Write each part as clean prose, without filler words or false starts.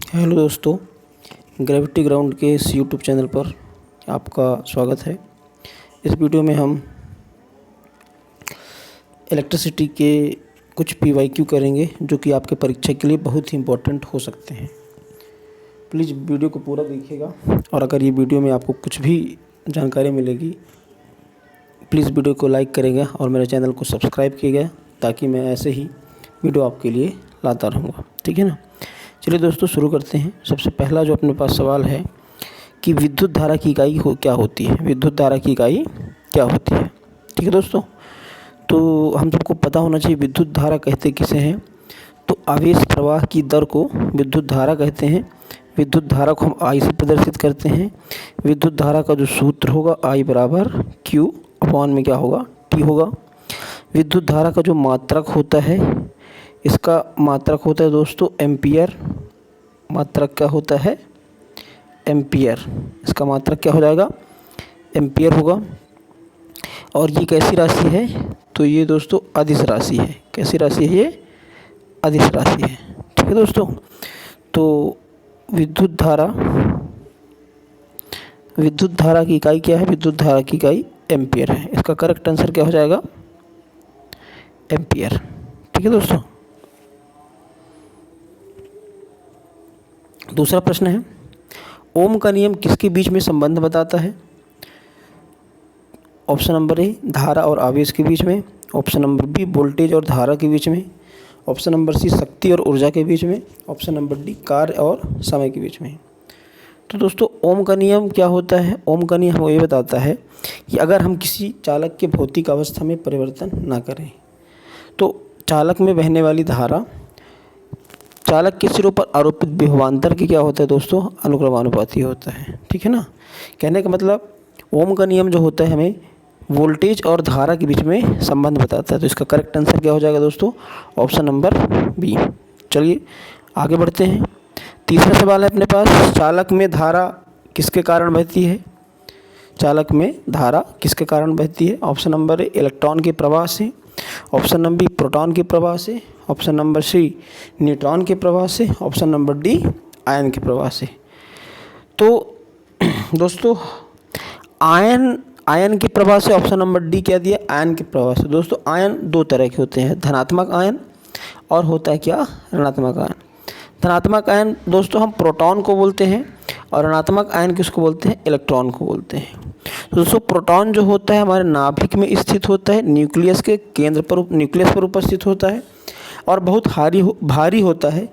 Hello दोस्तों, gravity ground के इस यूट्यूब चैनल पर आपका स्वागत है। इस वीडियो में हम इलेक्ट्रिसिटी के कुछ पीवाईक्यू करेंगे जो कि आपके परीक्षा के लिए बहुत ही इम्पोर्टेंट हो सकते हैं। प्लीज़ वीडियो को पूरा देखिएगा और अगर ये वीडियो में आपको कुछ भी जानकारी मिलेगी प्लीज़ वीडियो को लाइक करेंगे और मेरे चैनल को सब्सक्राइब कीजिएगा ताकि मैं ऐसे ही वीडियो आपके लिए लाता रहूँगा। ठीक है ना। चलिए दोस्तों शुरू करते हैं। सबसे पहला जो अपने पास सवाल है कि विद्युत धारा की इकाई क्या होती है। विद्युत धारा की इकाई क्या होती है। ठीक है दोस्तों, तो हम सबको पता होना चाहिए विद्युत धारा कहते किसे हैं। तो आवेश प्रवाह की दर को विद्युत धारा कहते हैं। विद्युत धारा को हम आई से प्रदर्शित करते हैं। विद्युत धारा का जो सूत्र होगा आई बराबर क्यू अपॉन में क्या होगा, टी होगा। विद्युत धारा का जो मात्रक होता है, इसका मात्रक होता है दोस्तों एम्पियर। मात्रक क्या होता है, एम्पियर। इसका मात्रक क्या हो जाएगा, एम्पियर होगा। और ये कैसी राशि है, तो ये दोस्तों अदिश राशि है। कैसी राशि है, ये अदिश राशि है। ठीक है दोस्तों, तो विद्युत धारा की इकाई क्या है, विद्युत धारा की इकाई एम्पियर है। इसका करेक्ट आंसर क्या हो जाएगा, एम्पियर। ठीक है दोस्तों, दूसरा प्रश्न है ओम का नियम किसके बीच में संबंध बताता है। ऑप्शन नंबर ए धारा और आवेश के बीच में, ऑप्शन नंबर बी वोल्टेज और धारा के बीच में, ऑप्शन नंबर सी शक्ति और ऊर्जा के बीच में, ऑप्शन नंबर डी कार्य और समय के बीच में। तो दोस्तों ओम का नियम क्या होता है। ओम का नियम हमें ये बताता है कि अगर हम किसी चालक के भौतिक अवस्था में परिवर्तन ना करें तो चालक में बहने वाली धारा चालक के सिरों पर आरोपित विभवांतर की क्या होता है दोस्तों, अनुक्रमानुपाती होता है। ठीक है ना। कहने का मतलब ओम का नियम जो होता है हमें वोल्टेज और धारा के बीच में संबंध बताता है। तो इसका करेक्ट आंसर क्या हो जाएगा दोस्तों, ऑप्शन नंबर बी। चलिए आगे बढ़ते हैं। तीसरा सवाल है अपने पास, चालक में धारा किसके कारण बहती है। चालक में धारा किसके कारण बहती है। ऑप्शन नंबर ए इलेक्ट्रॉन के प्रवाह से, ऑप्शन नंबर बी प्रोटॉन के प्रवाह से, ऑप्शन नंबर सी न्यूट्रॉन के प्रवाह से, ऑप्शन नंबर डी आयन के प्रवाह से। तो दोस्तों आयन के प्रवाह से, ऑप्शन नंबर डी क्या दिया, आयन के प्रवाह से। दोस्तों आयन दो तरह के होते हैं, धनात्मक आयन और होता है क्या, ऋणात्मक आयन। धनात्मक आयन दोस्तों हम प्रोटॉन को बोलते हैं और ऋणात्मक आयन किसको बोलते हैं, इलेक्ट्रॉन को बोलते हैं। तो दोस्तों प्रोटॉन जो होता है हमारे नाभिक में स्थित होता है, न्यूक्लियस के केंद्र पर, न्यूक्लियस पर उपस्थित होता है और बहुत भारी होता है,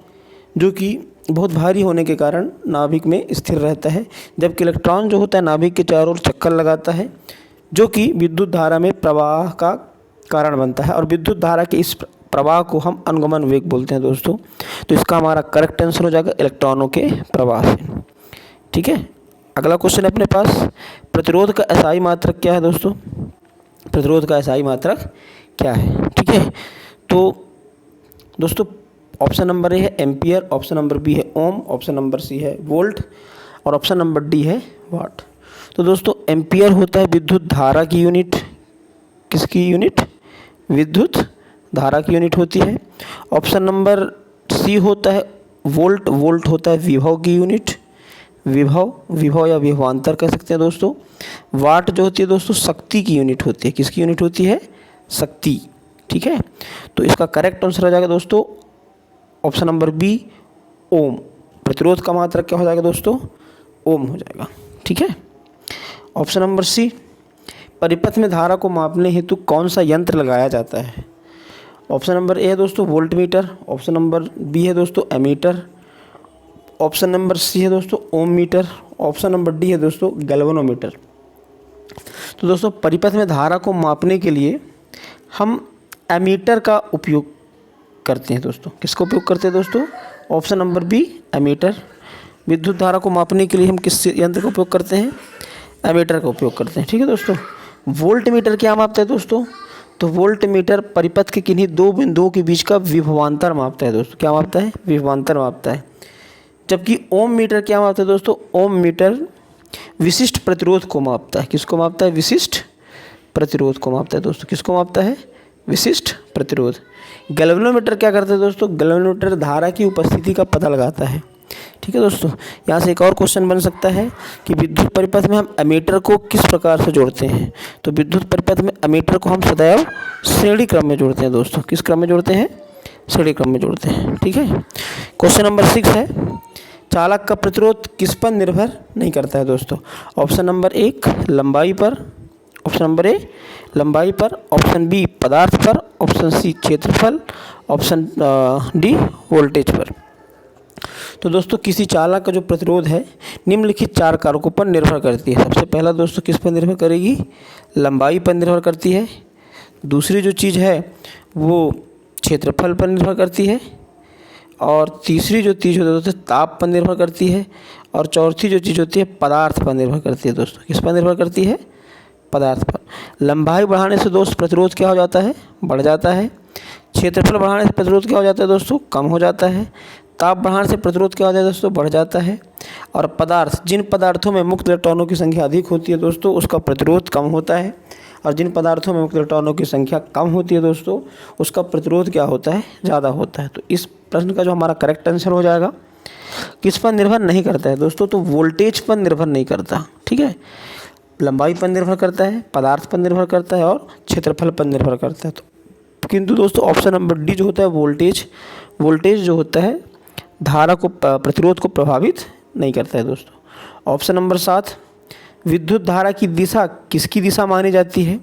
जो कि बहुत भारी होने के कारण नाभिक में स्थिर रहता है। जबकि इलेक्ट्रॉन जो होता है नाभिक के चारों ओर चक्कर लगाता है, जो कि विद्युत धारा में प्रवाह का कारण बनता है। और विद्युत धारा के इस प्रवाह को हम अनुगमन वेग बोलते हैं दोस्तों। तो इसका हमारा करेक्ट आंसर हो जाएगा इलेक्ट्रॉनों के प्रवाह से। ठीक है। अगला क्वेश्चन है अपने पास, प्रतिरोध का एसआई मात्रक क्या है दोस्तों। प्रतिरोध का एसआई मात्रक क्या है। ठीक है। तो दोस्तों ऑप्शन नंबर ए है एम्पियर, ऑप्शन नंबर बी है ओम, ऑप्शन नंबर सी है वोल्ट और ऑप्शन नंबर डी है वाट। तो दोस्तों एम्पियर होता है विद्युत धारा की यूनिट। किसकी यूनिट, विद्युत धारा की यूनिट होती है। ऑप्शन नंबर सी होता है वोल्ट। वोल्ट होता है विभव की यूनिट। विभव या विभवांतर कह सकते हैं दोस्तों। वाट जो होती है दोस्तों शक्ति की यूनिट होती है। किसकी यूनिट होती है, शक्ति। ठीक है। तो इसका करेक्ट आंसर हो जाएगा दोस्तों ऑप्शन नंबर बी ओम। प्रतिरोध का मात्रक क्या हो जाएगा दोस्तों, ओम हो जाएगा। ठीक है। ऑप्शन नंबर सी, परिपथ में धारा को मापने हेतु कौन सा यंत्र लगाया जाता है। ऑप्शन नंबर ए है दोस्तों voltmeter, option number B है दोस्तों एमीटर, ऑप्शन नंबर सी है दोस्तों ohmmeter, option number D है दोस्तों गैल्वेनोमीटर। तो दोस्तों परिपथ में धारा को मापने के लिए हम एमीटर का उपयोग करते हैं दोस्तों। किसका उपयोग करते हैं दोस्तों, ऑप्शन नंबर बी एमीटर। विद्युत धारा को मापने के लिए हम किस यंत्र का उपयोग करते हैं, एमीटर का उपयोग करते हैं। ठीक है दोस्तों। वोल्ट मीटर क्या मापता है दोस्तों, तो वोल्ट मीटर परिपथ के किन्हीं दो बिंदुओं के बीच का विभवांतर मापता है दोस्तों। क्या मापता है, विभवांतर मापता है। जबकि ओम मीटर क्या मापता है दोस्तों, ओम मीटर विशिष्ट प्रतिरोध को मापता है। किसको मापता है, विशिष्ट प्रतिरोध को मापता है दोस्तों। किसको मापता है, विशिष्ट प्रतिरोध। गैल्वेनोमीटर क्या करता है दोस्तों, गैल्वेनोमीटर धारा की उपस्थिति का पता लगाता है। ठीक है दोस्तों। यहाँ से एक और क्वेश्चन बन सकता है कि विद्युत परिपथ में हम एमीटर को किस प्रकार से जोड़ते हैं। तो विद्युत परिपथ में एमीटर को हम सदैव श्रेणी क्रम में जोड़ते हैं दोस्तों। किस क्रम में जोड़ते हैं? श्रेणी क्रम में जोड़ते हैं। ठीक है। क्वेश्चन नंबर 6 है, चालक का प्रतिरोध किस पर निर्भर नहीं करता है दोस्तों। ऑप्शन नंबर 1 लंबाई पर, ऑप्शन नंबर ए लंबाई पर, ऑप्शन बी पदार्थ पर, ऑप्शन सी क्षेत्रफल, ऑप्शन डी वोल्टेज पर। तो दोस्तों किसी चालक का जो प्रतिरोध है निम्नलिखित 4 कारकों पर निर्भर करती है। सबसे पहला दोस्तों किस पर निर्भर करेगी? लंबाई पर निर्भर करती है। दूसरी जो चीज़ है वो क्षेत्रफल पर निर्भर करती है। और तीसरी जो चीज़ होती है ताप पर निर्भर करती है। और चौथी जो चीज़ होती है पदार्थ पर निर्भर करती है दोस्तों। किस पर निर्भर करती है? पदार्थ पर। लंबाई बढ़ाने से दोस्त प्रतिरोध क्या हो जाता है? बढ़ जाता है। क्षेत्रफल बढ़ाने से प्रतिरोध क्या हो जाता है दोस्तों? कम हो जाता है। ताप बढ़ाने से प्रतिरोध क्या हो जाता है दोस्तों? बढ़ जाता है। और पदार्थ, जिन पदार्थों में मुक्त इलेक्ट्रॉनों की संख्या अधिक होती है दोस्तों उसका प्रतिरोध कम होता है। और जिन पदार्थों में मुक्त इलेक्ट्रॉनों की संख्या कम होती है दोस्तों उसका प्रतिरोध क्या होता है? ज़्यादा होता है। तो इस प्रश्न का जो हमारा करेक्ट आंसर हो जाएगा, किस पर निर्भर नहीं करता है दोस्तों? तो वोल्टेज पर निर्भर नहीं करता। ठीक है। लंबाई पर निर्भर करता है, पदार्थ पर निर्भर करता है और क्षेत्रफल पर निर्भर करता है। तो किंतु दोस्तों ऑप्शन नंबर डी जो होता है वोल्टेज जो होता है धारा को, प्रतिरोध को प्रभावित नहीं करता है दोस्तों। ऑप्शन नंबर 7 विद्युत धारा की दिशा किसकी दिशा मानी जाती है?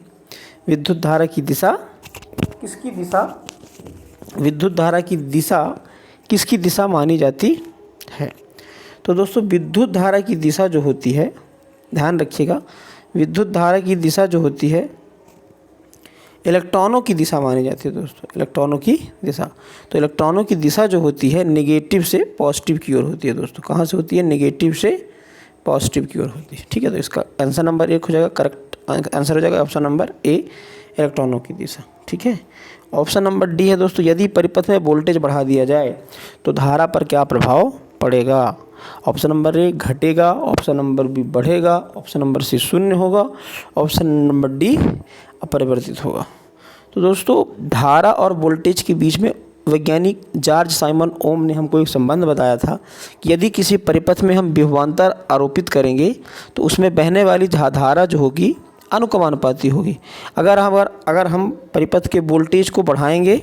विद्युत धारा की दिशा किसकी दिशा? विद्युत धारा की दिशा किसकी दिशा मानी जाती है? तो दोस्तों विद्युत धारा की दिशा जो होती है, ध्यान रखिएगा, विद्युत धारा की दिशा जो होती है इलेक्ट्रॉनों की दिशा मानी जाती है दोस्तों। इलेक्ट्रॉनों की दिशा, तो इलेक्ट्रॉनों की दिशा जो होती है नेगेटिव से पॉजिटिव की ओर होती है दोस्तों। कहाँ से होती है? नेगेटिव से पॉजिटिव की ओर होती है। ठीक है। तो इसका आंसर नंबर 1 हो जाएगा, करेक्ट आंसर हो जाएगा ऑप्शन नंबर ए इलेक्ट्रॉनों की दिशा। ठीक है। ऑप्शन नंबर डी है दोस्तों, यदि परिपथ में वोल्टेज बढ़ा दिया जाए तो धारा पर क्या प्रभाव पड़ेगा। ऑप्शन नंबर ए घटेगा, ऑप्शन नंबर बी बढ़ेगा, ऑप्शन नंबर सी शून्य होगा, ऑप्शन नंबर डी अपरिवर्तित होगा। तो दोस्तों धारा और वोल्टेज के बीच में वैज्ञानिक जॉर्ज साइमन ओम ने हमको एक संबंध बताया था कि यदि किसी परिपथ में हम विभवांतर आरोपित करेंगे तो उसमें बहने वाली धारा जो होगी अनुक्रमानुपाती होगी। अगर हम परिपथ के वोल्टेज को बढ़ाएंगे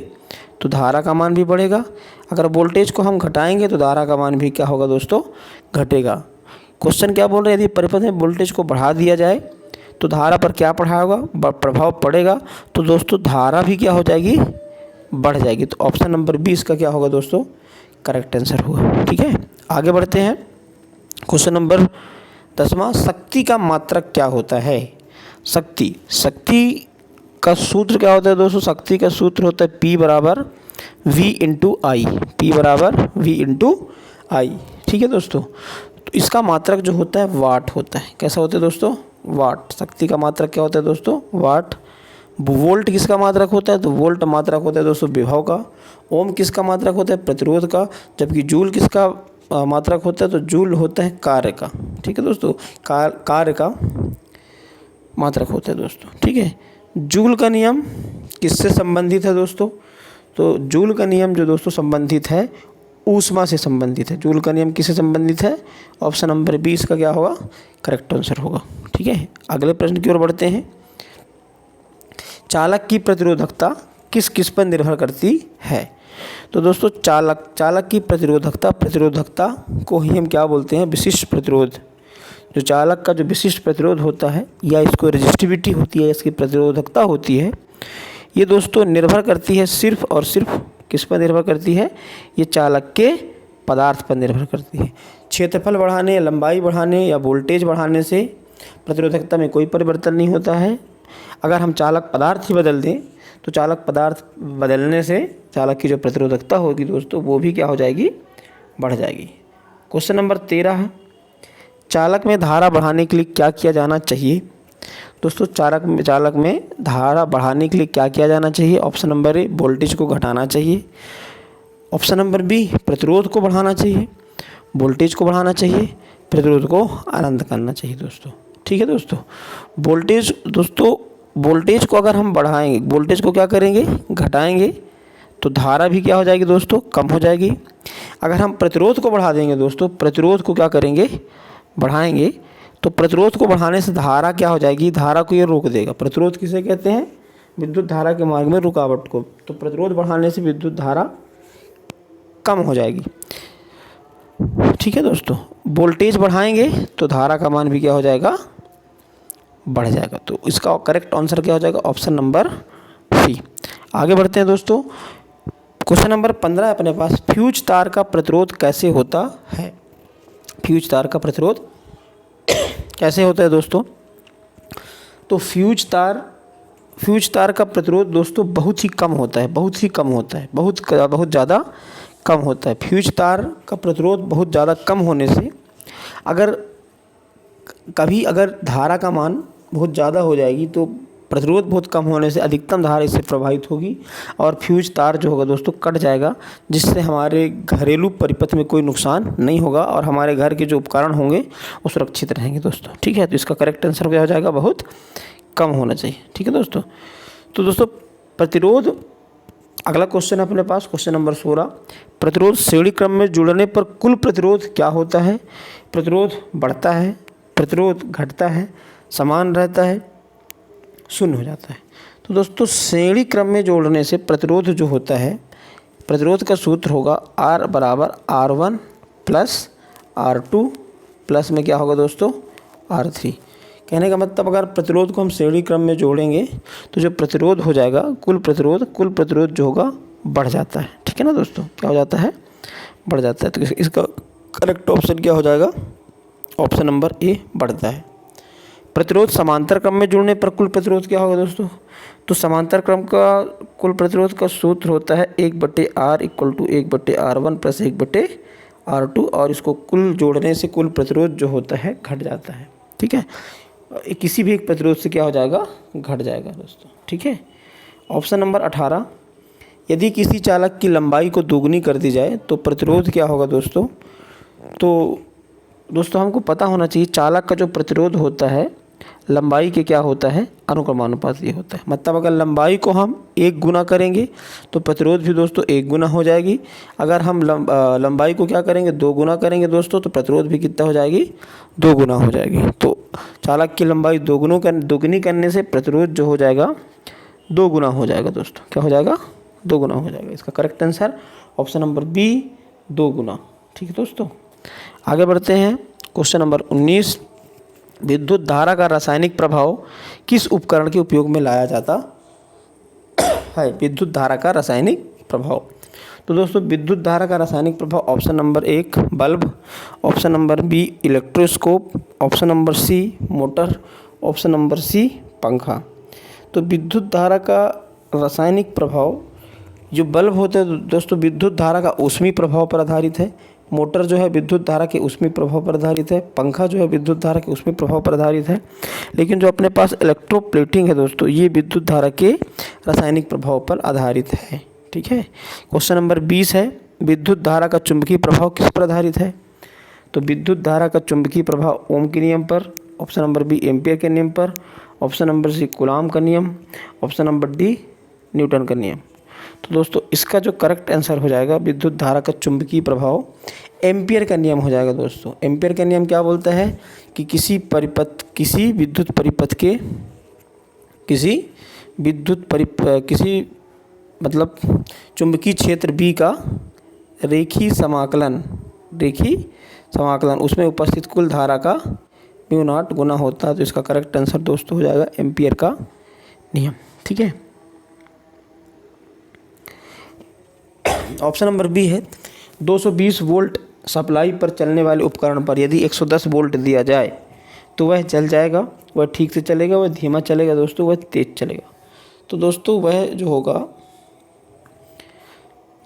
तो धारा का मान भी बढ़ेगा, अगर वोल्टेज को हम घटाएंगे तो धारा का मान भी क्या होगा दोस्तों? घटेगा। क्वेश्चन क्या बोल रहे हैं? यदि परिपथ में वोल्टेज को बढ़ा दिया जाए तो धारा पर क्या प्रभाव पड़ेगा? तो दोस्तों धारा भी क्या हो जाएगी? बढ़ जाएगी। तो ऑप्शन नंबर 20 का क्या होगा दोस्तों? करेक्ट आंसर होगा। ठीक है। आगे बढ़ते हैं। क्वेश्चन नंबर 10वां, शक्ति का मात्रक क्या होता है? शक्ति का सूत्र क्या होता है दोस्तों? शक्ति का सूत्र होता है P बराबर V इंटू आई। P बराबर V इंटू आई। ठीक है दोस्तों। तो इसका मात्रक जो होता है वाट होता है। कैसा होता है दोस्तों? वाट। शक्ति का मात्रक क्या होता है दोस्तों? वाट। वोल्ट किसका मात्रक होता है? तो वोल्ट मात्रक होता है दोस्तों विभव का। ओम किसका मात्रक होता है? प्रतिरोध का। जबकि जूल किसका मात्रक होता है? तो जूल होता है कार्य का। ठीक है दोस्तों, कार्य का मात्रक होता है दोस्तों। ठीक है। जूल का नियम किससे संबंधित है दोस्तों? तो जूल का नियम जो दोस्तों संबंधित है ऊष्मा से संबंधित है। जूल का नियम किससे संबंधित है? ऑप्शन नंबर 20 का क्या होगा? करेक्ट आंसर होगा। ठीक है। अगले प्रश्न की ओर बढ़ते हैं। चालक की प्रतिरोधकता किस किस पर निर्भर करती है? तो दोस्तों चालक की प्रतिरोधकता को ही हम क्या बोलते हैं? विशिष्ट प्रतिरोध। जो चालक का जो विशिष्ट प्रतिरोध होता है या इसको रेजिस्टिविटी होती है, इसकी प्रतिरोधकता होती है, ये दोस्तों निर्भर करती है सिर्फ और सिर्फ किस पर निर्भर करती है? ये चालक के पदार्थ पर निर्भर करती है। क्षेत्रफल बढ़ाने, लंबाई बढ़ाने या वोल्टेज बढ़ाने से प्रतिरोधकता में कोई परिवर्तन नहीं होता है। अगर हम चालक पदार्थ ही बदल दें तो चालक पदार्थ बदलने से चालक की जो प्रतिरोधकता होगी दोस्तों वो भी क्या हो जाएगी? बढ़ जाएगी। क्वेश्चन नंबर 13 है, चालक में धारा बढ़ाने के लिए क्या किया जाना चाहिए? दोस्तों चालक में धारा बढ़ाने के लिए क्या किया जाना चाहिए? ऑप्शन नंबर ए वोल्टेज को घटाना चाहिए, ऑप्शन नंबर बी प्रतिरोध को बढ़ाना चाहिए, वोल्टेज को बढ़ाना चाहिए, प्रतिरोध को अनंत करना चाहिए दोस्तों। ठीक है दोस्तों। वोल्टेज को अगर हम बढ़ाएंगे, वोल्टेज को क्या करेंगे? घटाएंगे तो धारा भी क्या हो जाएगी दोस्तों, कम हो जाएगी। अगर हम प्रतिरोध को बढ़ा देंगे दोस्तों, प्रतिरोध को क्या करेंगे, बढ़ाएंगे, तो प्रतिरोध को बढ़ाने से धारा क्या हो जाएगी, धारा को ये रोक देगा। प्रतिरोध किसे कहते हैं, विद्युत धारा के मार्ग में रुकावट को। तो प्रतिरोध बढ़ाने से विद्युत धारा कम हो जाएगी। ठीक है दोस्तों, वोल्टेज बढ़ाएंगे तो धारा का मान भी क्या हो जाएगा, बढ़ जाएगा। तो इसका करेक्ट आंसर क्या हो जाएगा, ऑप्शन नंबर सी। आगे बढ़ते हैं दोस्तों, क्वेश्चन नंबर 15 अपने पास, फ्यूज तार का प्रतिरोध कैसे होता है। फ्यूज तार का प्रतिरोध कैसे होता है दोस्तों, तो फ्यूज तार का प्रतिरोध दोस्तों बहुत ही कम होता है, बहुत ही कम होता है, बहुत ज़्यादा कम होता है। फ्यूज तार का प्रतिरोध बहुत ज़्यादा कम होने से अगर धारा का मान बहुत ज़्यादा हो जाएगी तो प्रतिरोध बहुत कम होने से अधिकतम धारा इससे प्रभावित होगी और फ्यूज तार जो होगा दोस्तों कट जाएगा, जिससे हमारे घरेलू परिपथ में कोई नुकसान नहीं होगा और हमारे घर के जो उपकरण होंगे वो सुरक्षित रहेंगे दोस्तों। ठीक है, तो इसका करेक्ट आंसर क्या हो जाएगा, बहुत कम होना चाहिए। ठीक है दोस्तों, तो दोस्तों प्रतिरोध, अगला क्वेश्चन अपने पास क्वेश्चन नंबर 16, प्रतिरोध श्रेणी क्रम में जुड़ने पर कुल प्रतिरोध क्या होता है। प्रतिरोध बढ़ता है, प्रतिरोध घटता है, समान रहता है, शून्य हो जाता है। तो दोस्तों श्रेणी क्रम में जोड़ने से प्रतिरोध जो होता है, प्रतिरोध का सूत्र होगा R बराबर R1 प्लस R2 प्लस में क्या होगा दोस्तों, R3। कहने का मतलब अगर प्रतिरोध को हम श्रेणी क्रम में जोड़ेंगे तो जो प्रतिरोध हो जाएगा, कुल प्रतिरोध जो होगा बढ़ जाता है। ठीक है ना दोस्तों, क्या हो जाता है, बढ़ जाता है। तो इसका करेक्ट ऑप्शन क्या हो जाएगा, ऑप्शन नंबर ए बढ़ता है। प्रतिरोध समांतर क्रम में जुड़ने पर कुल प्रतिरोध क्या होगा दोस्तों, तो समांतर क्रम का कुल प्रतिरोध का सूत्र होता है 1/R equal to 1/R1 plus 1/R2 और इसको कुल जोड़ने से कुल प्रतिरोध जो होता है घट जाता है। ठीक है, किसी भी एक प्रतिरोध से क्या हो जाएगा, घट जाएगा दोस्तों। ठीक है, ऑप्शन नंबर 18, यदि किसी चालक की लंबाई को दोगुनी कर दी जाए तो प्रतिरोध क्या होगा दोस्तों। तो दोस्तों हमको पता होना चाहिए चालक का जो प्रतिरोध होता है लंबाई के क्या होता है, अनुक्रमानुपाती होता है। मतलब अगर लंबाई को हम 1 गुना करेंगे तो प्रतिरोध भी दोस्तों 1 गुना हो जाएगी। अगर हम लंबाई को क्या करेंगे, 2 गुना करेंगे दोस्तों, तो प्रतिरोध भी कितना हो जाएगी, 2 गुना हो जाएगी। तो चालक की लंबाई दोगुनी करने से प्रतिरोध जो हो जाएगा 2 गुना हो जाएगा दोस्तों। क्या हो जाएगा, 2 गुना हो जाएगा। इसका correct answer option number B, 2 गुना। ठीक है दोस्तों, आगे बढ़ते हैं क्वेश्चन नंबर 19, विद्युत धारा का रासायनिक प्रभाव किस उपकरण के उपयोग में लाया जाता है। विद्युत धारा का रासायनिक प्रभाव, तो दोस्तों विद्युत धारा का रासायनिक प्रभाव option number 1 bulb, option number B electroscope, option number C motor, option number C पंखा। तो विद्युत धारा का रासायनिक प्रभाव, जो बल्ब होता है दोस्तों विद्युत धारा का ऊष्मीय प्रभाव पर आधारित है, मोटर जो है विद्युत धारा के ऊष्मीय प्रभाव पर आधारित है, पंखा जो है विद्युत धारा के ऊष्मीय प्रभाव पर आधारित है। लेकिन जो अपने पास इलेक्ट्रोप्लेटिंग है दोस्तों, ये विद्युत धारा के रासायनिक प्रभाव पर आधारित है। ठीक है, क्वेश्चन नंबर 20 है, विद्युत धारा का चुंबकीय प्रभाव किस पर आधारित है। तो विद्युत धारा का चुंबकीय प्रभाव ओम के नियम पर, ऑप्शन नंबर बी एम्पियर के नियम पर, ऑप्शन नंबर सी कूलॉम का नियम, ऑप्शन नंबर डी न्यूटन का नियम। तो दोस्तों इसका जो करेक्ट आंसर हो जाएगा, विद्युत धारा का चुंबकीय प्रभाव एम्पियर का नियम हो जाएगा दोस्तों। एम्पियर का नियम क्या बोलता है कि किसी विद्युत परिपथ के किसी मतलब चुंबकीय क्षेत्र बी का रेखीय समाकलन उसमें उपस्थित कुल धारा का μ0 गुना होता है। तो इसका करेक्ट आंसर दोस्तों हो जाएगा एम्पियर का नियम। ठीक है, ऑप्शन नंबर बी है, 220 वोल्ट सप्लाई पर चलने वाले उपकरण पर यदि 110 वोल्ट दिया जाए तो वह चल जाएगा, वह ठीक से चलेगा, वह धीमा चलेगा दोस्तों, वह तेज चलेगा। तो दोस्तों वह जो होगा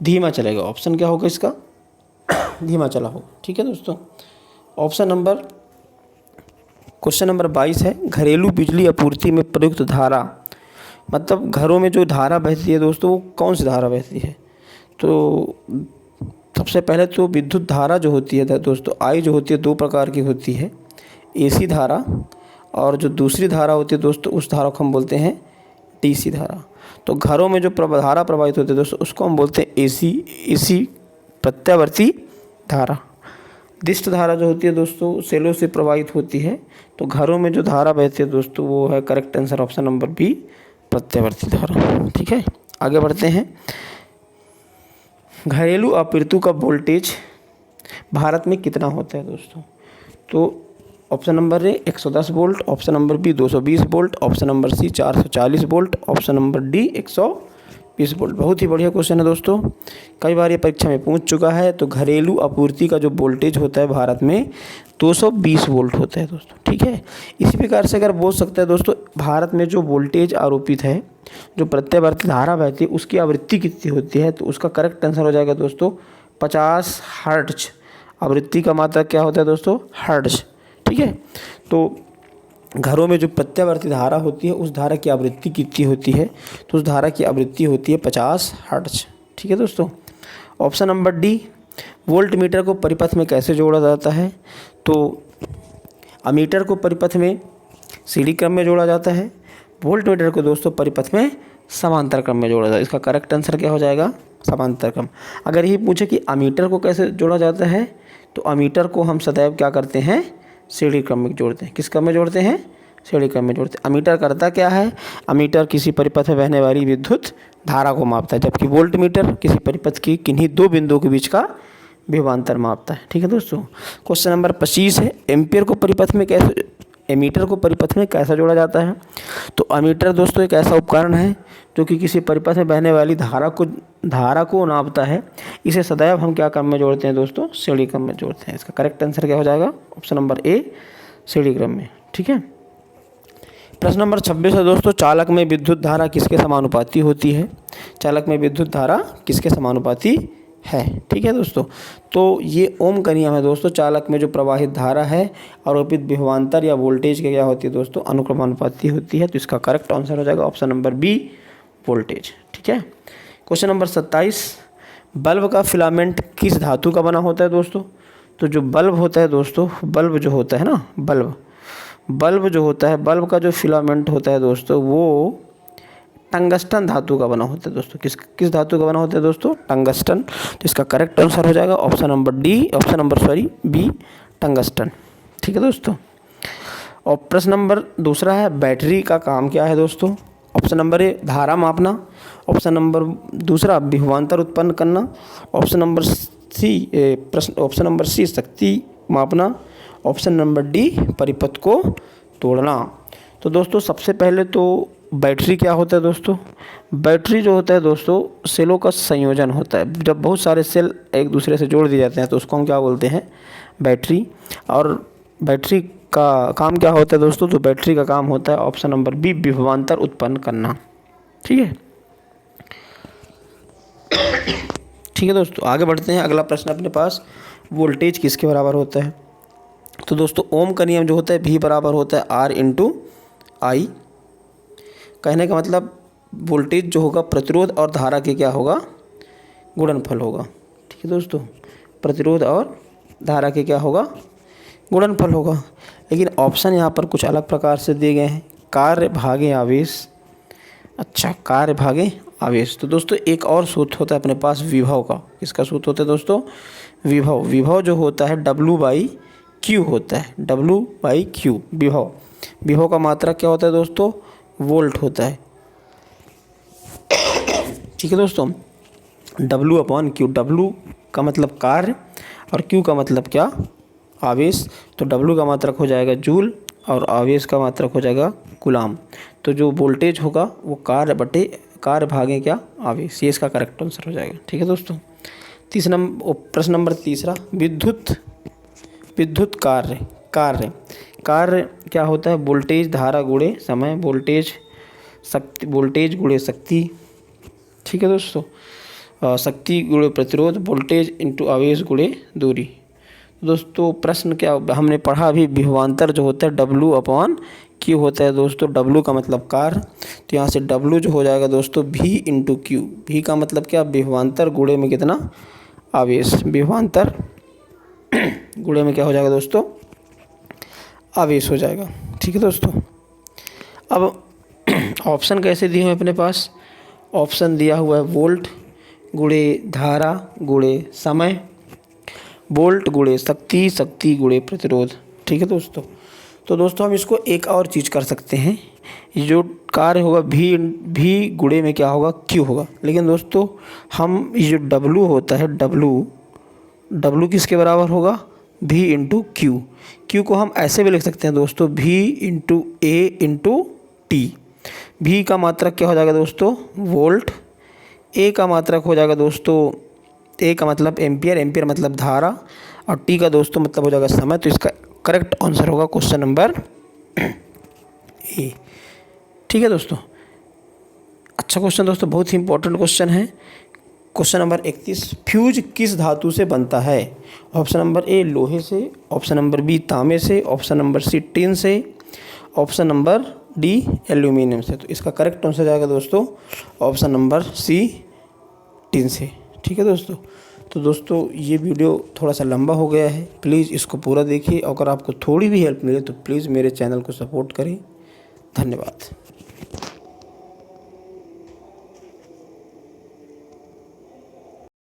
धीमा चलेगा। ऑप्शन क्या होगा इसका, धीमा चला होगा। ठीक है दोस्तों, क्वेश्चन नंबर 22 है, घरेलू बिजली आपूर्ति में प्रयुक्त धारा, मतलब घरों में जो धारा बहती है दोस्तों वो कौन सी धारा बहती है। तो सबसे पहले तो विद्युत धारा जो होती है दोस्तों, आई जो होती है 2 प्रकार की होती है, एसी धारा, और जो दूसरी धारा होती है दोस्तों उस धारा को हम बोलते हैं डीसी धारा। तो घरों में जो धारा प्रवाहित होती है दोस्तों उसको हम बोलते हैं एसी प्रत्यावर्ती धारा। दिष्ट धारा जो होती है दोस्तों सेलों से प्रवाहित होती है। तो घरों में जो धारा बहती है दोस्तों वो है correct answer option number B, प्रत्यावर्ती धारा। ठीक है, आगे बढ़ते हैं। घरेलू आपूर्ति का वोल्टेज भारत में कितना होता है दोस्तों? तो option number A 110 volt, option number B 220 volt, option number C 440 volt, option number D 120 volt. बहुत ही बढ़िया क्वेश्चन है दोस्तों, कई बार ये परीक्षा में पूछ चुका है। तो घरेलू आपूर्ति का जो वोल्टेज होता है भारत में 220 वोल्ट होता है दोस्तों। ठीक है, इसी प्रकार से अगर बोल सकते हैं दोस्तों भारत में जो वोल्टेज आरोपित है, जो प्रत्यावर्ती धारा बहती है उसकी आवृत्ति कितनी होती है? तो उसका करेक्ट आंसर हो जाएगा दोस्तों 50 हर्ट्ज। आवृत्ति का मात्रक क्या होता है दोस्तों? हर्ट्ज। ठीक है, तो घरों में जो प्रत्यावर्ती धारा होती है उस धारा की आवृत्ति कितनी होती है? तो उस धारा की आवृत्ति होती है 50 हर्ट्ज। ठीक है दोस्तों, option number D, volt meter को परिपथ में कैसे जोड़ा जाता है? तो अमीटर को परिपथ में सीढ़ी क्रम में जोड़ा जाता है, वोल्ट मीटर को दोस्तों परिपथ में समांतर क्रम में जोड़ा जाता है। इसका करेक्ट आंसर क्या हो जाएगा? समांतर क्रम। अगर ये पूछे कि अमीटर को कैसे जोड़ा जाता है, तो अमीटर को हम सदैव क्या करते हैं? सीढ़ी क्रम में जोड़ते हैं। किस क्रम में जोड़ते हैं? सीढ़ी क्रम में जोड़ते हैं। अमीटर करता क्या है? अमीटर किसी परिपथ में बहने वाली विद्युत धारा को मापता है, जबकि वोल्ट मीटर किसी परिपथ की किन्हीं दो बिंदुओं के बीच का विभवांतर मापता है। ठीक है दोस्तों, क्वेश्चन नंबर 25 है, एम्पियर को परिपथ में कैसे एमीटर को परिपथ में कैसा जोड़ा जाता है? तो अमीटर दोस्तों एक ऐसा उपकरण है जो कि किसी परिपथ में बहने वाली धारा को नापता है। इसे सदैव हम क्या क्रम में जोड़ते हैं दोस्तों? सीढ़ी क्रम में जोड़ते हैं। इसका करेक्ट आंसर क्या हो जाएगा? ऑप्शन नंबर ए, सीढ़ी क्रम में। ठीक है, प्रश्न नंबर 26 है दोस्तों, चालक में विद्युत धारा किसके समानुपाती होती है? चालक में विद्युत धारा किसके समानुपाती है? ठीक है दोस्तों, तो ये ओम का नियम है दोस्तों। चालक में जो प्रवाहित धारा है आरोपित विभवांतर या वोल्टेज के क्या होती है दोस्तों? अनुक्रमानुपाती होती है। तो इसका करेक्ट आंसर हो जाएगा ऑप्शन नंबर बी, वोल्टेज। ठीक है, क्वेश्चन नंबर 27, बल्ब का फिलामेंट किस धातु का बना होता है दोस्तों? तो जो बल्ब होता है दोस्तों, बल्ब जो होता है ना, बल्ब जो होता है, बल्ब का जो फिलामेंट होता है दोस्तों वो टंगस्टन धातु का बना होता है दोस्तों। किस धातु का बना होता है दोस्तों? टंगस्टन। तो इसका करेक्ट आंसर हो जाएगा ऑप्शन नंबर बी, टंगस्टन। ठीक है दोस्तों, और प्रश्न नंबर दूसरा है, बैटरी का काम क्या है दोस्तों? ऑप्शन नंबर ए, धारा मापना, ऑप्शन नंबर दूसरा विभवांतर उत्पन्न करना, ऑप्शन नंबर सी शक्ति मापना, ऑप्शन नंबर डी परिपथ को तोड़ना। तो दोस्तों सबसे पहले तो बैटरी क्या होता है दोस्तों? बैटरी जो होता है दोस्तों सेलों का संयोजन होता है। जब बहुत सारे सेल एक दूसरे से जोड़ दिए जाते हैं तो उसको हम क्या बोलते हैं? बैटरी। और बैटरी का काम क्या होता है दोस्तों? तो बैटरी का काम होता है ऑप्शन नंबर बी, विभवांतर उत्पन्न करना। ठीक है, ठीक है दोस्तों, आगे बढ़ते हैं। अगला प्रश्न अपने पास, वोल्टेज किसके बराबर होता है? तो दोस्तों ओम का नियम जो होता है V बराबर होता है R इंटू आई। कहने का मतलब वोल्टेज जो होगा प्रतिरोध और धारा के क्या होगा? गुणनफल होगा। ठीक है दोस्तों, प्रतिरोध और धारा के क्या होगा? गुणनफल होगा। लेकिन ऑप्शन यहाँ पर कुछ अलग प्रकार से दिए गए हैं, कार्य भागे आवेश। अच्छा, कार्य भागे आवेश। तो दोस्तों एक और सूत्र होता है अपने पास विभव का। किसका सूत्र होता है दोस्तों? विभव जो होता है W/Q होता है, W/Q विभव का मात्रक क्या होता है दोस्तों? वोल्ट होता है। ठीक है दोस्तों, W/Q, W का मतलब कार्य और Q का मतलब क्या? आवेश। तो W का मात्रक हो जाएगा जूल और आवेश का मात्रक हो जाएगा कूलाम। तो जो वोल्टेज होगा वो कार्य भागे क्या? आवेश। ये इसका करेक्ट आंसर हो जाएगा। ठीक है दोस्तों, प्रश्न नंबर तीसरा, विद्युत कार्य क्या होता है? वोल्टेज धारा गुणे समय, वोल्टेज गुणे शक्ति। ठीक है दोस्तों, शक्ति गुणे प्रतिरोध, वोल्टेज इंटू आवेश गुणे दूरी। दोस्तों प्रश्न क्या हमने पढ़ा अभी, विभवांतर जो होता है W/Q होता है दोस्तों। W का मतलब कार्य, तो यहाँ से W जो हो जाएगा दोस्तों V इंटू Q। V का मतलब क्या? विभवांतर गुणे में कितना? आवेश। विभवांतर गुणे में क्या हो जाएगा दोस्तों? आवेश हो जाएगा। ठीक है दोस्तों, अब ऑप्शन कैसे दिए हैं अपने पास? ऑप्शन दिया हुआ है वोल्ट गुणे धारा गुणे समय, वोल्ट गुणे शक्ति, शक्ति गुणे प्रतिरोध। ठीक है दोस्तों। तो दोस्तों हम इसको एक और चीज़ कर सकते हैं, ये जो कार्य होगा भी गुणे में क्या होगा, क्यू होगा। लेकिन दोस्तों हम ये जो डब्लू होता है, डब्लू किसके बराबर होगा, भी इंटू क्यू। क्यू को हम ऐसे भी लिख सकते हैं दोस्तों, भी इंटू ए इंटू टी। भी का मात्रक क्या हो जाएगा दोस्तों, वोल्ट। ए का मात्रक हो जाएगा दोस्तों, ए का मतलब एम्पियर, एम्पियर मतलब धारा, और टी का दोस्तों मतलब हो जाएगा समय। तो इसका करेक्ट आंसर होगा क्वेश्चन नंबर ए। ठीक है दोस्तों। अच्छा क्वेश्चन दोस्तों, बहुत ही इंपॉर्टेंट क्वेश्चन है। क्वेश्चन नंबर 31, फ्यूज किस धातु से बनता है। ऑप्शन नंबर ए लोहे से, ऑप्शन नंबर बी तांबे से, ऑप्शन नंबर सी टिन से, ऑप्शन नंबर डी एल्यूमिनियम से। तो इसका करेक्ट आंसर जाएगा दोस्तों ऑप्शन नंबर सी टिन से। ठीक है दोस्तों। तो दोस्तों ये वीडियो थोड़ा सा लंबा हो गया है, प्लीज़ इसको पूरा देखिए। अगर आपको थोड़ी भी हेल्प मिले तो प्लीज़ मेरे चैनल को सपोर्ट करें। धन्यवाद।